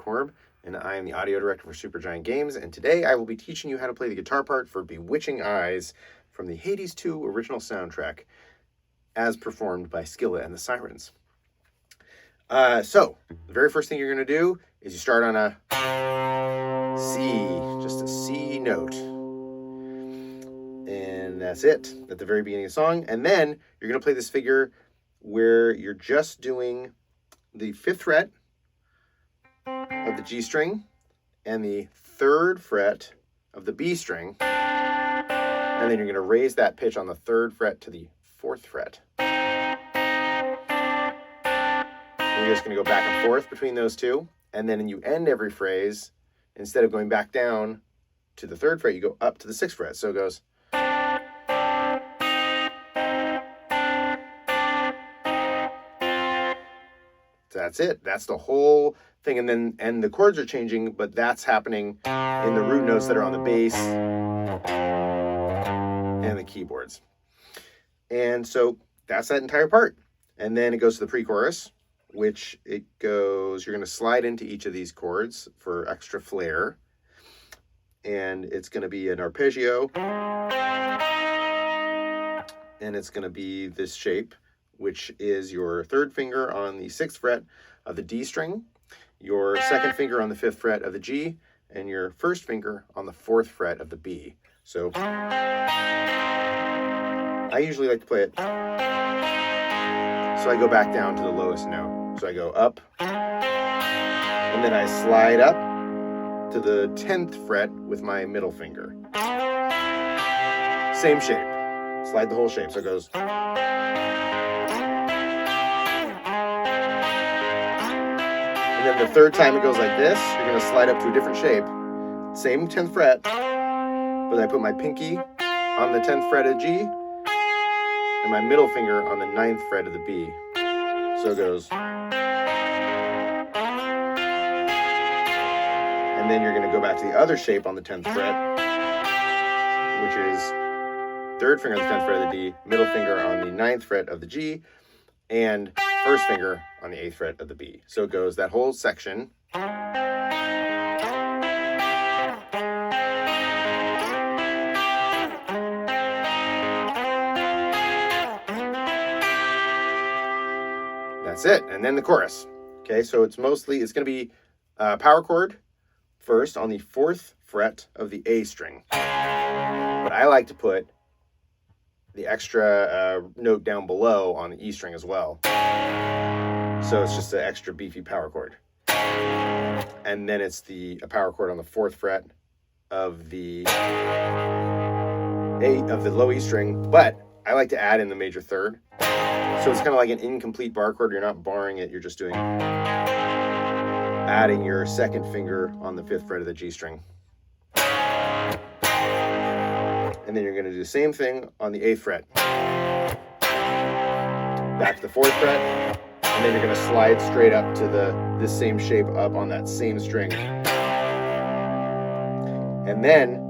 Korb, and I am the audio director for Supergiant Games, and today I will be teaching you how to play the guitar part for Bewitching Eyes from the Hades 2 original soundtrack, as performed by Skillet and the Sirens. So, the very first thing you're going to do is you start on a C, just a C note. And that's it, at the very beginning of the song. And then you're going to play this figure where you're just doing the 5th fret of the G string and the 3rd fret of the B string. And then you're going to raise that pitch on the 3rd fret to the 4th fret. And you're just going to go back and forth between those two. And then you end every phrase, instead of going back down to the 3rd fret, you go up to the 6th fret. So it goes. That's it. That's the whole thing. And the chords are changing, but that's happening in the root notes that are on the bass and the keyboards. And so that's that entire part. And then it goes to the pre-chorus, which it goes, you're going to slide into each of these chords for extra flair. And it's going to be an arpeggio. And it's going to be this shape, which is your 3rd finger on the 6th fret of the D string, your 2nd finger on the 5th fret of the G, and your 1st finger on the 4th fret of the B. So I usually like to play it. So I go back down to the lowest note. So I go up, and then I slide up to the 10th fret with my middle finger. Same shape. Slide the whole shape. So it goes. And then the 3rd time it goes like this, you're going to slide up to a different shape. Same 10th fret, but I put my pinky on the 10th fret of G and my middle finger on the 9th fret of the B. So it goes. And then you're going to go back to the other shape on the 10th fret, which is 3rd finger on the 10th fret of the D, middle finger on the 9th fret of the G, and 1st finger on the 8th fret of the B. So it goes that whole section. That's it. And then the chorus. Okay, so it's going to be a power chord first on the 4th fret of the A string. But I like to put the extra note down below on the E string as well. So it's just an extra beefy power chord. And then it's a power chord on the 4th fret of the low E string, but I like to add in the major 3rd. So it's kind of like an incomplete bar chord. You're not barring it, you're just adding your 2nd finger on the 5th fret of the G string. And then you're going to do the same thing on the 8th fret. Back to the 4th fret, and then you're going to slide straight up to this same shape up on that same string. And then,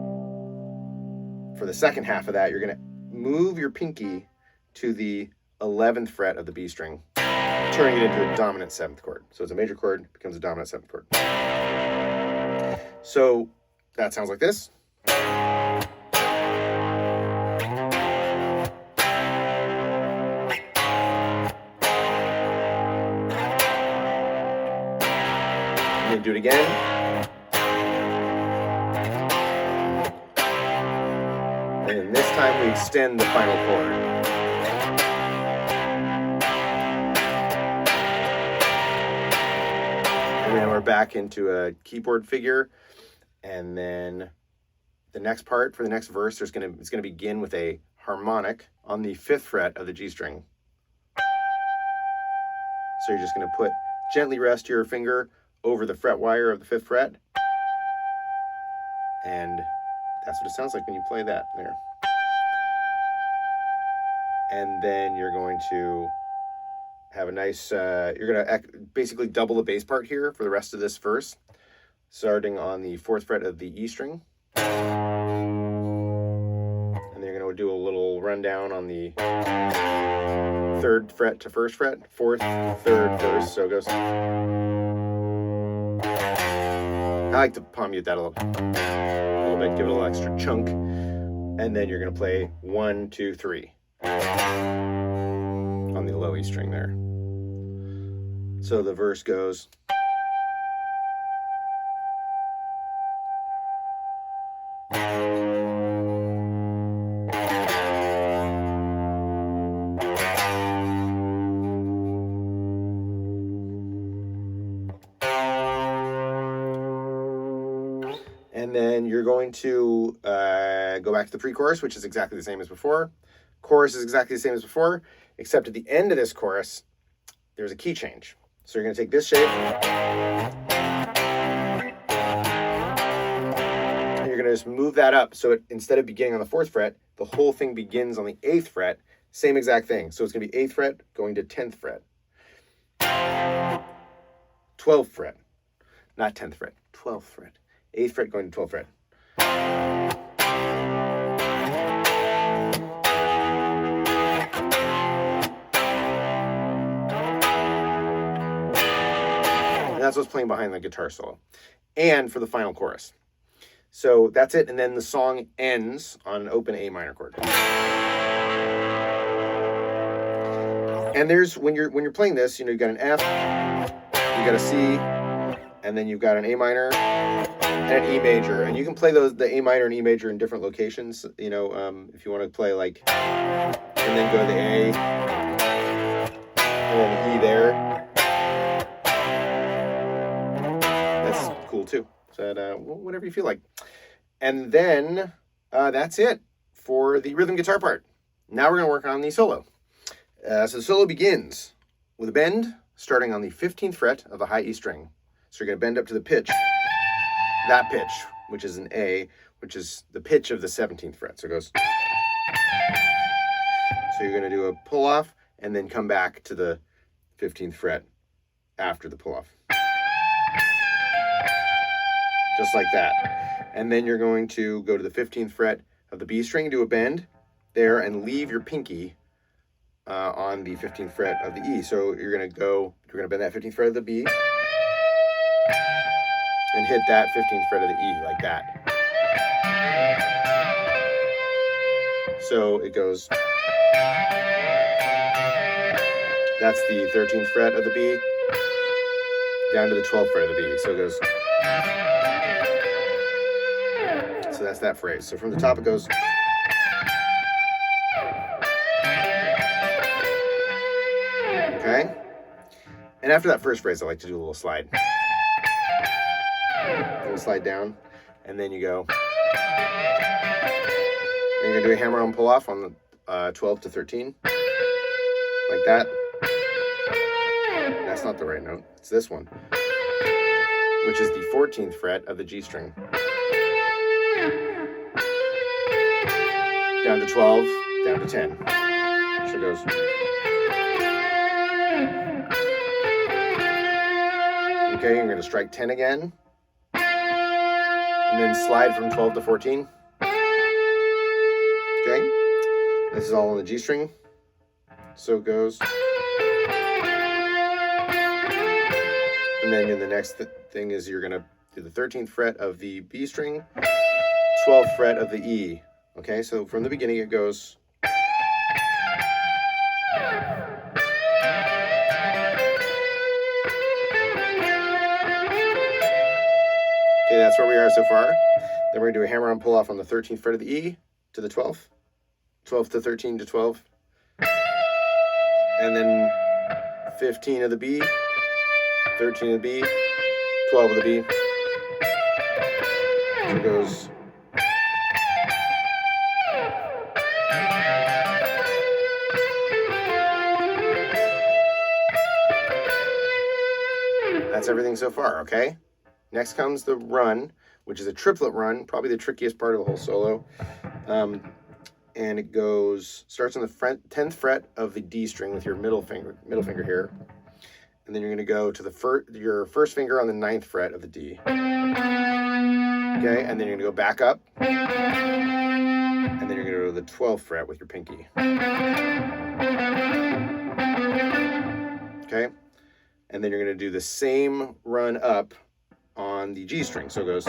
for the second half of that, you're going to move your pinky to the 11th fret of the B string, turning it into a dominant 7th chord. So it's a major chord, becomes a dominant 7th chord. So that sounds like this. And then do it again. And then this time we extend the final chord. And then we're back into a keyboard figure. And then the next part for the next verse, it's going to begin with a harmonic on the 5th fret of the G string. So you're just going to gently rest your finger over the fret wire of the 5th fret. And that's what it sounds like when you play that there. And then you're going to have a nice, you're going to basically double the bass part here for the rest of this verse, starting on the 4th fret of the E string. And then you're going to do a little rundown on the 3rd fret to 1st fret, 4th, 3rd, 1st, so it goes. like to palm mute that a little bit, give it a little extra chunk. And then you're going to play 1, 2, 3 on the low E string there. So the verse goes. And then you're going to go back to the pre-chorus, which is exactly the same as before. Chorus is exactly the same as before, except at the end of this chorus, there's a key change. So you're going to take this shape, and you're going to just move that up. So instead of beginning on the 4th fret, the whole thing begins on the 8th fret. Same exact thing. So it's going to be 8th fret going to 10th fret. 12th fret. Not 10th fret, 12th fret. 8th fret going to 12th fret. And that's what's playing behind the guitar solo. And for the final chorus. So that's it, and then the song ends on an open A minor chord. And there's when you're playing this, you got an F, you got a C, and then you've got an A minor and an E major, and you can play the A minor and E major in different locations. If you want to play like, and then go to the A, and then the E there. That's cool too. So whatever you feel like. And then that's it for the rhythm guitar part. Now we're going to work on the solo. So the solo begins with a bend starting on the 15th fret of the high E string. So you're going to bend up to the pitch, that pitch, which is an A, which is the pitch of the 17th fret. So it goes. So you're going to do a pull off and then come back to the 15th fret after the pull off. Just like that. And then you're going to go to the 15th fret of the B string, do a bend there, and leave your pinky on the 15th fret of the E. So you're going to bend that 15th fret of the B and hit that 15th fret of the E like that. So it goes. That's the 13th fret of the B down to the 12th fret of the B. So it goes. So that's that phrase. So from the top it goes. Okay? And after that first phrase, I like to do a little slide. A little slide down, and then you go. And you're going to do a hammer-on pull-off on the 12 to 13. Like that. That's not the right note. It's this one, which is the 14th fret of the G string. Down to 12, down to 10. So it goes. Okay, you're going to strike 10 again. And then slide from 12 to 14. Okay. This is all on the G string. So it goes. And then the next thing is you're going to do the 13th fret of the B string, 12th fret of the E. Okay, so from the beginning it goes. Okay, that's where we are so far. Then we're going to do a hammer-on pull-off on the 13th fret of the E to the 12th. 12th to 13 to 12. And then 15 of the B, 13 of the B, 12 of the B. So it goes. That's everything so far, okay? Next comes the run, which is a triplet run, probably the trickiest part of the whole solo. And it starts on the 10th fret of the D string with your middle finger here. And then you're going to go to your first finger on the 9th fret of the D. Okay, and then you're going to go back up. And then you're going to go to the 12th fret with your pinky. Okay, and then you're going to do the same run up on the G string. So it goes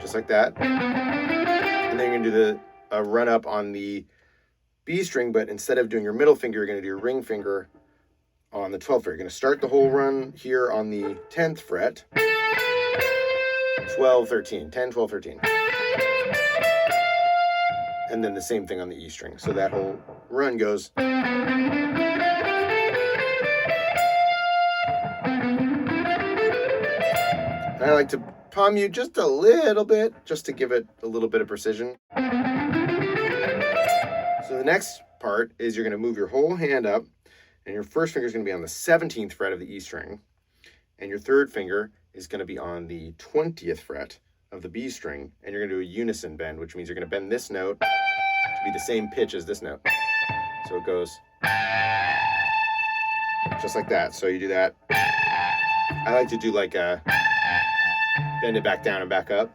just like that. And then you're going to do the run up on the B string, but instead of doing your middle finger, you're going to do your ring finger on the 12th fret. You're going to start the whole run here on the 10th fret. 12, 13, 10, 12, 13. And then the same thing on the E string. So that whole run goes. I like to palm mute just a little bit, just to give it a little bit of precision. So the next part is you're going to move your whole hand up, and your first finger is going to be on the 17th fret of the E string, and your third finger is going to be on the 20th fret of the B string, and you're going to do a unison bend, which means you're going to bend this note to be the same pitch as this note. So it goes just like that. So you do that. I like to do like a bend it back down and back up.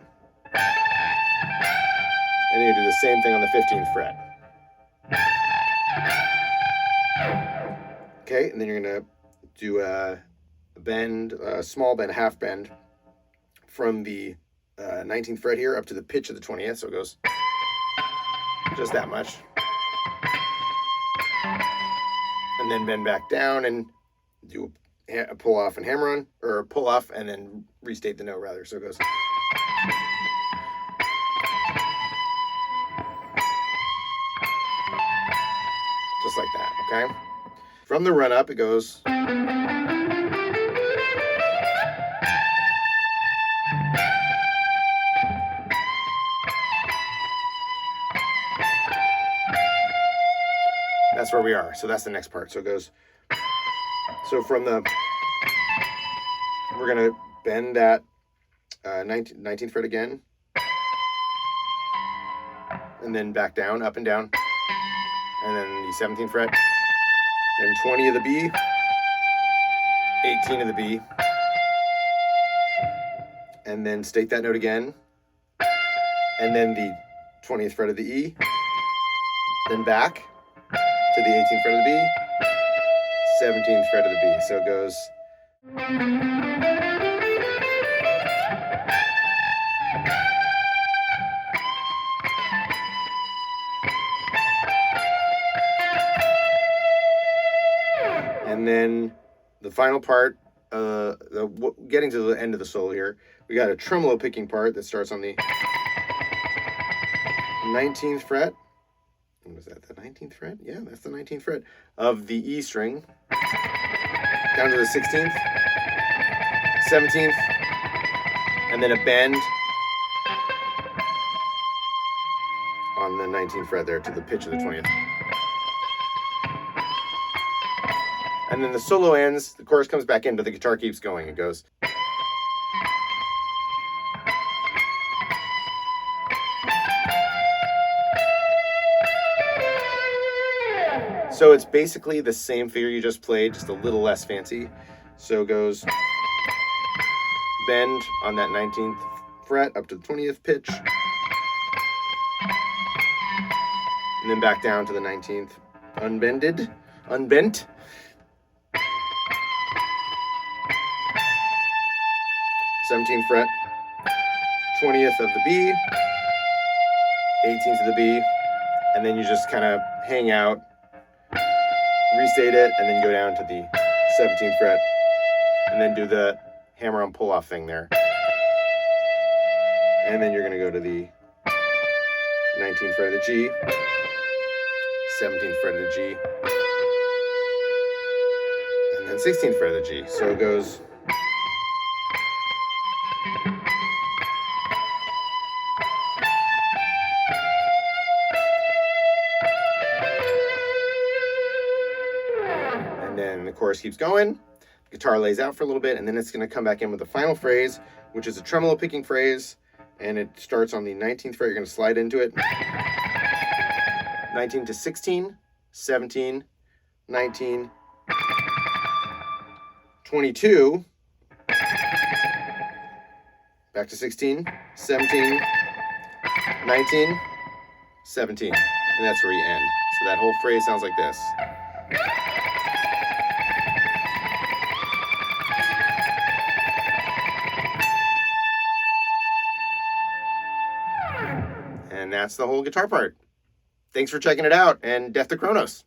And then you do the same thing on the 15th fret. Okay, and then you're going to do a bend, a small bend, half bend from the 19th fret here up to the pitch of the 20th. So it goes just that much. And then bend back down and do a pull off and hammer on, or pull off and then restate the note rather. So it goes. Just like that, okay? From the run up, it goes. That's where we are. So that's the next part. So it goes. So from the, we're going to bend that 19th fret again. And then back down, up and down. And then the 17th fret. Then 20 of the B. 18 of the B. And then state that note again. And then the 20th fret of the E. Then back to the 18th fret of the B, 17th fret of the B. So it goes. And then the final part, getting to the end of the solo here, we got a tremolo picking part that starts on the 19th fret. Was that the 19th fret? Yeah, that's the 19th fret of the E string. Down to the 16th, 17th, and then a bend on the 19th fret there to the pitch of the 20th. And then the solo ends, the chorus comes back in, but the guitar keeps going. It goes. So it's basically the same figure you just played, just a little less fancy. So it goes bend on that 19th fret up to the 20th pitch. And then back down to the 19th. Unbent. 17th fret, 20th of the B, 18th of the B, and then you just kind of hang out, restate it, and then go down to the 17th fret, and then do the hammer on pull off thing there. And then you're going to go to the 19th fret of the G, 17th fret of the G, and then 16th fret of the G. So it goes. And then the chorus keeps going, the guitar lays out for a little bit, and then it's going to come back in with the final phrase, which is a tremolo picking phrase, and it starts on the 19th fret. You're going to slide into it. 19 to 16, 17, 19, 22, back to 16, 17, 19, 17, and that's where you end. So that whole phrase sounds like this. And that's the whole guitar part. Thanks for checking it out, and Death to Kronos.